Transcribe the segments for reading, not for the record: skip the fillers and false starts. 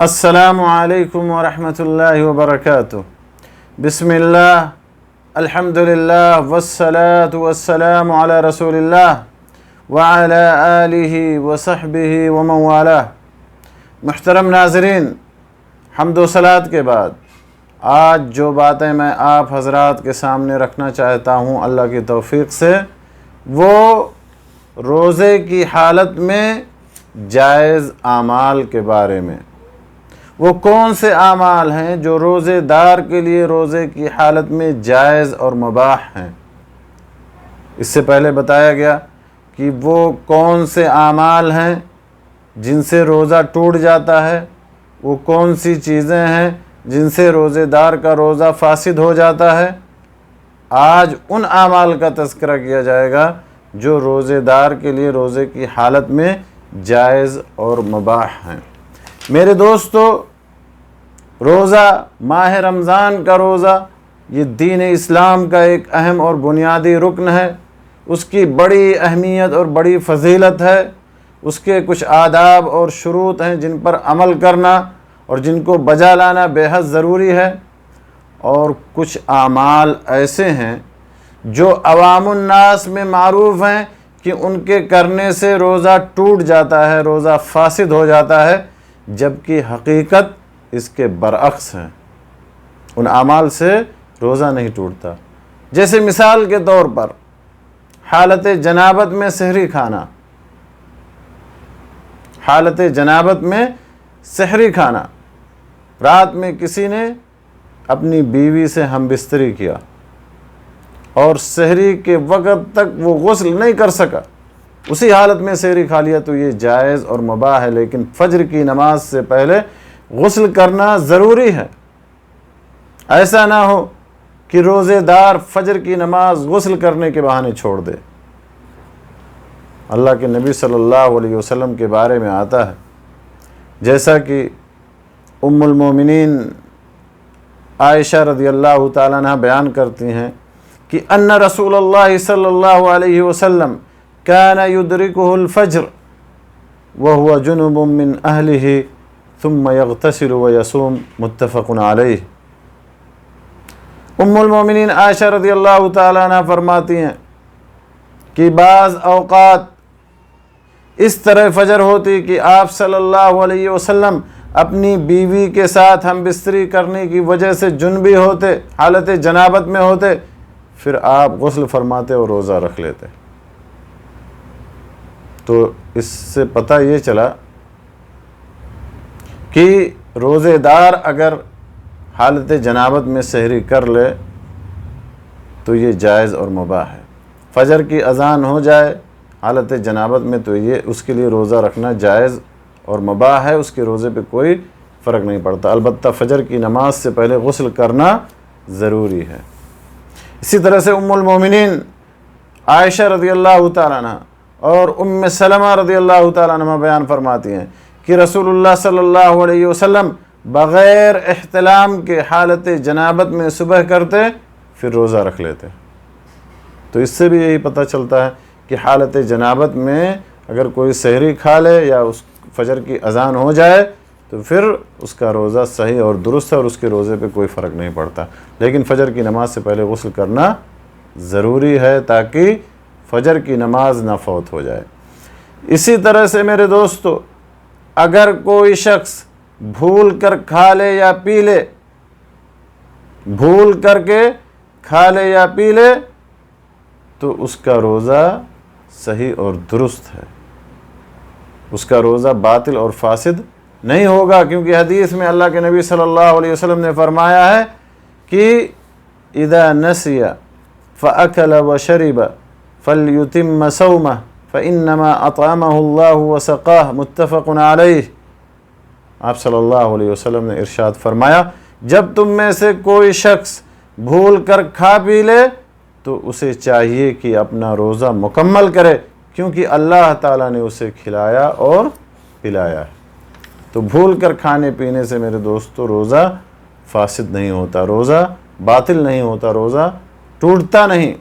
السلام علیکم ورحمۃ اللہ وبرکاتہ۔ بسم اللہ، الحمدللہ والصلاة والسلام علی رسول اللہ وعلی آلہ وصحبہ ومن والہ۔ محترم ناظرین، حمد و صلوات کے بعد آج جو باتیں میں آپ حضرات کے سامنے رکھنا چاہتا ہوں اللہ کی توفیق سے، وہ روزے کی حالت میں جائز اعمال کے بارے میں۔ وہ کون سے اعمال ہیں جو روزے دار کے لیے روزے کی حالت میں جائز اور مباح ہیں؟ اس سے پہلے بتایا گیا کہ وہ کون سے اعمال ہیں جن سے روزہ ٹوٹ جاتا ہے، وہ کون سی چیزیں ہیں جن سے روزے دار کا روزہ فاسد ہو جاتا ہے۔ آج ان اعمال کا تذکرہ کیا جائے گا جو روزے دار کے لیے روزے کی حالت میں جائز اور مباح ہیں۔ میرے دوستو، روزہ ماہ رمضان کا روزہ یہ دین اسلام کا ایک اہم اور بنیادی رکن ہے۔ اس کی بڑی اہمیت اور بڑی فضیلت ہے۔ اس کے کچھ آداب اور شروط ہیں جن پر عمل کرنا اور جن کو بجا لانا بے حد ضروری ہے، اور کچھ اعمال ایسے ہیں جو عوام الناس میں معروف ہیں کہ ان کے کرنے سے روزہ ٹوٹ جاتا ہے، روزہ فاسد ہو جاتا ہے، جبکہ حقیقت اس کے برعکس ہے۔ ان اعمال سے روزہ نہیں ٹوٹتا۔ جیسے مثال کے طور پر حالت جنابت میں سحری کھانا۔ حالت جنابت میں سحری کھانا، رات میں کسی نے اپنی بیوی سے ہم بستری کیا اور سحری کے وقت تک وہ غسل نہیں کر سکا، اسی حالت میں سحری کھا لیا، تو یہ جائز اور مباح ہے، لیکن فجر کی نماز سے پہلے غسل کرنا ضروری ہے۔ ایسا نہ ہو کہ روزے دار فجر کی نماز غسل کرنے کے بہانے چھوڑ دے۔ اللہ کے نبی صلی اللہ علیہ وسلم کے بارے میں آتا ہے، جیسا کہ ام المومنین عائشہ رضی اللہ تعالیٰ عنہ بیان کرتی ہیں کہ ان رسول اللہ صلی اللہ علیہ وسلم كان يدركه الفجر وهو جنب من أهله ثم يغتسل ويصوم، متفق علیہ۔ ام المومنین عائشہ رضی اللہ تعالیٰ عنہ فرماتی ہیں کہ بعض اوقات اس طرح فجر ہوتی کہ آپ صلی اللہ علیہ وسلم اپنی بیوی کے ساتھ ہم بستری کرنے کی وجہ سے جنبی ہوتے، حالت جنابت میں ہوتے، پھر آپ غسل فرماتے اور روزہ رکھ لیتے۔ تو اس سے پتہ یہ چلا کہ روزے دار اگر حالت جنابت میں سحری کر لے تو یہ جائز اور مباح ہے۔ فجر کی اذان ہو جائے حالت جنابت میں تو یہ اس کے لیے روزہ رکھنا جائز اور مباح ہے، اس کے روزے پہ کوئی فرق نہیں پڑتا، البتہ فجر کی نماز سے پہلے غسل کرنا ضروری ہے۔ اسی طرح سے ام المومنین عائشہ رضی اللہ تعالیٰ عنہ اور ام سلمہ رضی اللہ تعالیٰ عنہ بیان فرماتی ہیں کہ رسول اللہ صلی اللہ علیہ وسلم بغیر احتلام کے حالت جنابت میں صبح کرتے، پھر روزہ رکھ لیتے۔ تو اس سے بھی یہی پتہ چلتا ہے کہ حالت جنابت میں اگر کوئی سحری کھا لے یا اس فجر کی اذان ہو جائے تو پھر اس کا روزہ صحیح اور درست ہے اور اس کے روزے پہ کوئی فرق نہیں پڑتا، لیکن فجر کی نماز سے پہلے غسل کرنا ضروری ہے تاکہ فجر کی نماز نہ فوت ہو جائے۔ اسی طرح سے میرے دوستو، اگر کوئی شخص بھول کر کھا لے یا پی لے، بھول کر کے کھا لے یا پی لے، تو اس کا روزہ صحیح اور درست ہے، اس کا روزہ باطل اور فاسد نہیں ہوگا، کیونکہ حدیث میں اللہ کے نبی صلی اللہ علیہ وسلم نے فرمایا ہے کہ اذا نسی فاکل وشرب فلیتم صومہ فانما اطعمہ اللہ وسقاہ، متفق علیہ۔ آپ صلی اللہ علیہ وسلم نے ارشاد فرمایا، جب تم میں سے کوئی شخص بھول کر کھا پی لے تو اسے چاہیے کہ اپنا روزہ مکمل کرے، کیونکہ اللہ تعالیٰ نے اسے کھلایا اور پلایا ہے۔ تو بھول کر کھانے پینے سے میرے دوستو روزہ فاسد نہیں ہوتا، روزہ باطل نہیں ہوتا، روزہ ٹوٹتا نہیں۔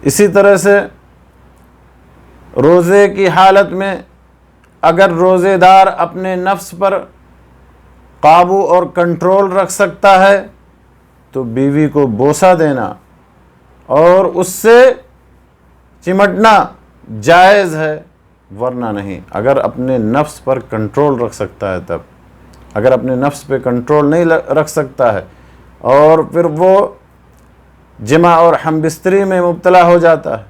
اسی طرح سے روزے کی حالت میں اگر روزے دار اپنے نفس پر قابو اور کنٹرول رکھ سکتا ہے تو بیوی کو بوسہ دینا اور اس سے چمٹنا جائز ہے، ورنہ نہیں۔ اگر اپنے نفس پر کنٹرول رکھ سکتا ہے تب، اگر اپنے نفس پہ کنٹرول نہیں رکھ سکتا ہے اور پھر وہ جماع اور ہم بستری میں مبتلا ہو جاتا ہے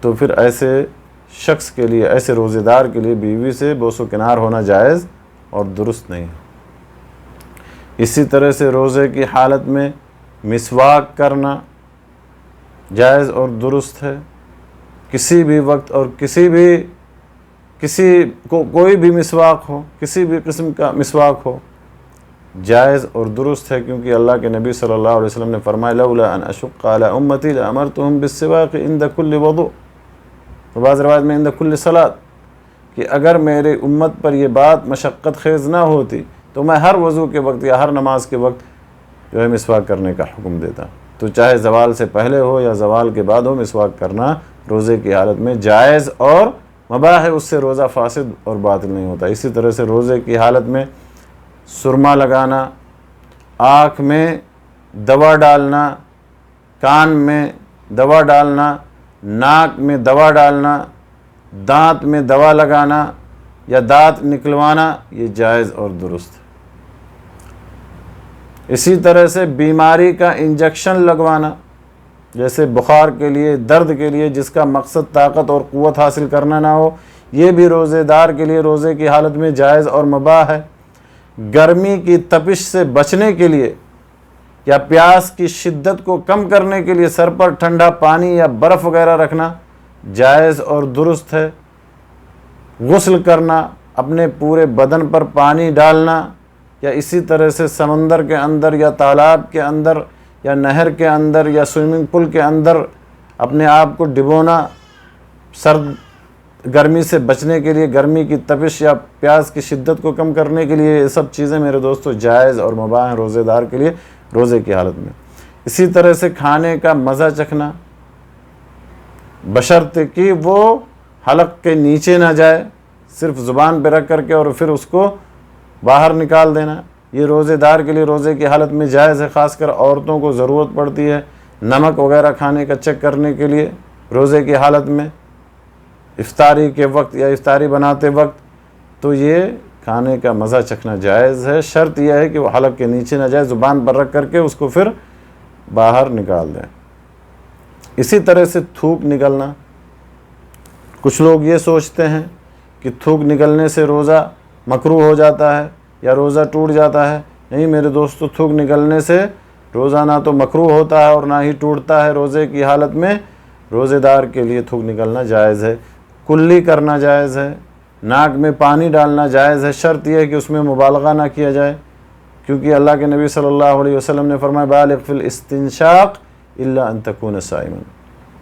تو پھر ایسے شخص کے لیے، ایسے روزے دار کے لیے بیوی سے بوس و کنار ہونا جائز اور درست نہیں ہے۔ اسی طرح سے روزے کی حالت میں مسواک کرنا جائز اور درست ہے۔ کسی بھی وقت اور کسی کو کوئی بھی مسواک ہو، کسی بھی قسم کا مسواک ہو، جائز اور درست ہے، کیونکہ اللہ کے نبی صلی اللہ علیہ وسلم نے فرمایا لولا ان اشق علی امتی لامرتهم بالسواک عند کل وضوء، اور بعض روایت میں عند کل صلاۃ، کہ اگر میرے امت پر یہ بات مشقت خیز نہ ہوتی تو میں ہر وضو کے وقت یا ہر نماز کے وقت جو ہے مسواک کرنے کا حکم دیتا۔ تو چاہے زوال سے پہلے ہو یا زوال کے بعد ہو، مسواک کرنا روزے کی حالت میں جائز اور مباح ہے، اس سے روزہ فاسد اور باطل نہیں ہوتا۔ اسی طرح سے روزے کی حالت میں سرما لگانا، آنکھ میں دوا ڈالنا، کان میں دوا ڈالنا، ناک میں دوا ڈالنا، دانت میں دوا لگانا یا دانت نکلوانا، یہ جائز اور درست ہے۔ اسی طرح سے بیماری کا انجیکشن لگوانا، جیسے بخار کے لیے، درد کے لیے، جس کا مقصد طاقت اور قوت حاصل کرنا نہ ہو، یہ بھی روزے دار کے لیے روزے کی حالت میں جائز اور مباح ہے۔ گرمی کی تپش سے بچنے کے لیے یا پیاس کی شدت کو کم کرنے کے لیے سر پر ٹھنڈا پانی یا برف وغیرہ رکھنا جائز اور درست ہے۔ غسل کرنا، اپنے پورے بدن پر پانی ڈالنا، یا اسی طرح سے سمندر کے اندر یا تالاب کے اندر یا نہر کے اندر یا سوئمنگ پول کے اندر اپنے آپ کو ڈبونا، سرد گرمی سے بچنے کے لیے، گرمی کی تپش یا پیاس کی شدت کو کم کرنے کے لیے، یہ سب چیزیں میرے دوستو جائز اور مباح ہیں روزے دار کے لیے روزے کی حالت میں۔ اسی طرح سے کھانے کا مزہ چکھنا، بشرط کہ وہ حلق کے نیچے نہ جائے، صرف زبان پہ رکھ کر کے اور پھر اس کو باہر نکال دینا، یہ روزے دار کے لیے روزے کی حالت میں جائز ہے۔ خاص کر عورتوں کو ضرورت پڑتی ہے نمک وغیرہ کھانے کا چیک کرنے کے لیے روزے کی حالت میں، افطاری کے وقت یا افطاری بناتے وقت، تو یہ کھانے کا مزہ چکھنا جائز ہے۔ شرط یہ ہے کہ وہ حلق کے نیچے نہ جائے، زبان پر رکھ کر کے اس کو پھر باہر نکال دیں۔ اسی طرح سے تھوک نکلنا، کچھ لوگ یہ سوچتے ہیں کہ تھوک نکلنے سے روزہ مکروہ ہو جاتا ہے یا روزہ ٹوٹ جاتا ہے۔ نہیں میرے دوستو، تھوک نکلنے سے روزہ نہ تو مکروہ ہوتا ہے اور نہ ہی ٹوٹتا ہے۔ روزے کی حالت میں روزے دار کے لیے تھوک نکلنا جائز ہے، کلی کرنا جائز ہے، ناک میں پانی ڈالنا جائز ہے۔ شرط یہ ہے کہ اس میں مبالغہ نہ کیا جائے، کیونکہ اللہ کے نبی صلی اللہ علیہ وسلم نے فرمایا بالغ فی الاستنشاق الا ان تکون صائما،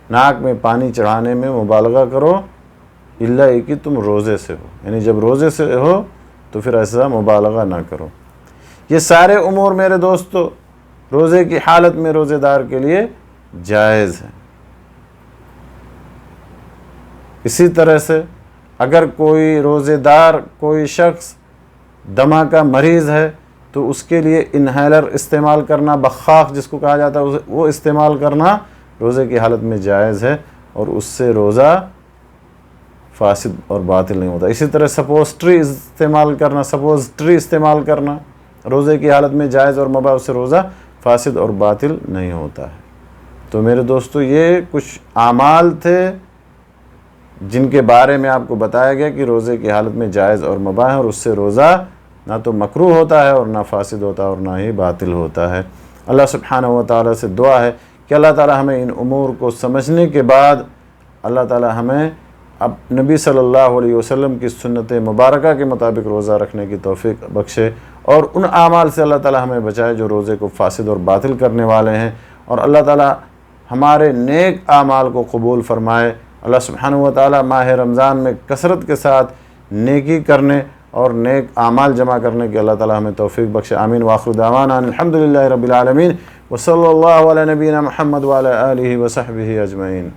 ناک میں پانی چڑھانے میں مبالغہ کرو الا یہ کہ تم روزے سے ہو، یعنی جب روزے سے ہو تو پھر ایسا مبالغہ نہ کرو۔ یہ سارے امور میرے دوستو روزے کی حالت میں روزے دار کے لیے جائز ہیں۔ اسی طرح سے اگر کوئی روزے دار، کوئی شخص دمہ کا مریض ہے تو اس کے لیے انہیلر استعمال کرنا، بخاخ جس کو کہا جاتا ہے، وہ استعمال کرنا روزے کی حالت میں جائز ہے اور اس سے روزہ فاسد اور باطل نہیں ہوتا۔ اسی طرح سپوزٹری استعمال کرنا روزے کی حالت میں جائز اور مباح، اس سے روزہ فاسد اور باطل نہیں ہوتا ہے۔ تو میرے دوستو یہ کچھ اعمال تھے جن کے بارے میں آپ کو بتایا گیا کہ روزے کی حالت میں جائز اور مباح ہے، اور اس سے روزہ نہ تو مکروہ ہوتا ہے اور نہ فاسد ہوتا ہے اور نہ ہی باطل ہوتا ہے۔ اللہ سبحانہ و تعالیٰ سے دعا ہے کہ اللہ تعالیٰ ہمیں ان امور کو سمجھنے کے بعد اللہ تعالیٰ ہمیں اب نبی صلی اللہ علیہ وسلم کی سنت مبارکہ کے مطابق روزہ رکھنے کی توفیق بخشے، اور ان اعمال سے اللہ تعالیٰ ہمیں بچائے جو روزے کو فاسد اور باطل کرنے والے ہیں، اور اللہ تعالیٰ ہمارے نیک اعمال کو قبول فرمائے۔ اللہ سبحانہ و تعالیٰ ماہ رمضان میں کثرت کے ساتھ نیکی کرنے اور نیک اعمال جمع کرنے کی اللہ تعالیٰ ہمیں توفیق بخشے۔ آمین۔ وآخر دعوانا الحمدللہ رب العالمین، وصلی اللہ علی نبینا محمد وعلی آلہ وصحبہ اجمعین۔